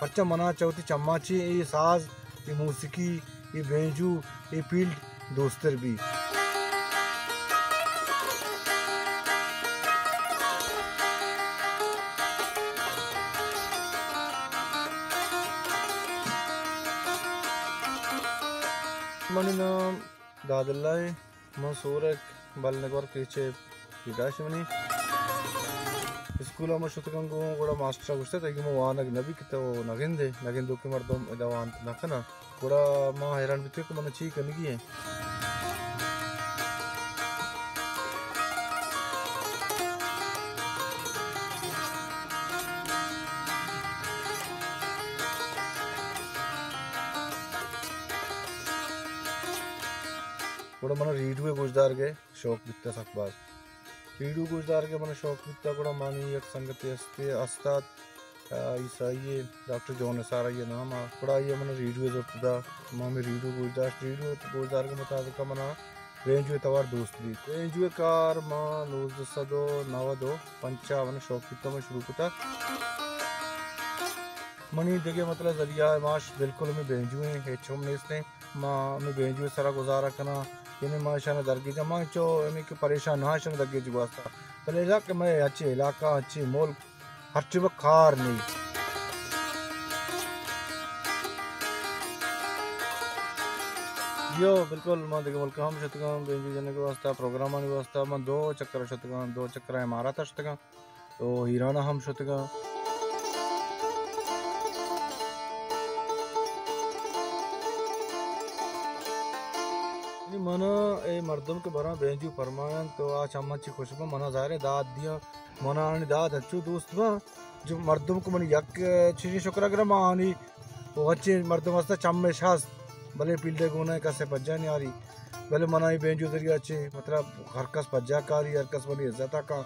परचा मना चौथी चम्माची ये साज ये मौसीकी ये बेंजू ये फील्ड दोस्तर भी मनी दादल्लाई मंसूरक बलनगर कीचे विदाशमनी स्कूल में शुतकंगो కూడా మాస్టర్ గుస్తే తగిమ వానగ నబి కితో నగిందే నగిందో కి మర్దం దవాంత నకన కూడా మా హైరాన్ బితే మన చీ కనిగి కూడా మన రీడ్వే గుజదార్ गे शौक बित्ता सकबाज रीडू गुजदार के मन शौक बित्ता కూడా मानी एक संगति अस्ते अस्ताद ईसाई डॉक्टर जॉन सारा ये नाम కూడా ये मन रीडू जोतदा मामे रीडू गुजदार के मुताबिक मना रेंजवे तवार दोस्त भी रेंजवे कार मा नूज सदो नवदो 55 शौक बित्ता में शुरू होता मनी जगह मतलब जरिया माश बिल्कुल में बेंजुए हेचम ने इसने मां में बेंजुए सारा गुजारा करना इन्हें माशाना दरगी जमा चो इन्हें के परेशान ना शन दगे जुगास्ता पहले इलाके में अच्छे इलाका अच्छी मोल हर चीज खार नहीं यो बिल्कुल मां देखे मुल्क हम शतगम बेंजू जने के वास्ता प्रोग्राम आने वास्ता मां दो चक्कर है मारा था शतगम तो हीराना हम शतगम मना ए मर्दम के बरा बेंजू फरमान तो आज अम्माची खुशबू मना जारे दाद दिया मना आनी दाद अच्छू दोस्त बा जो मर्दम को मन यक चीज़ शुक्र कर मानी वो अच्छे मर्दम वास्ता चम्मे शास भले पील्डे गुना कसे पज्जा नहीं आ रही भले मना ही बेंजू जरिया अच्छे मतलब हरकस पज्जा कारी हरकस बनी इज्जत का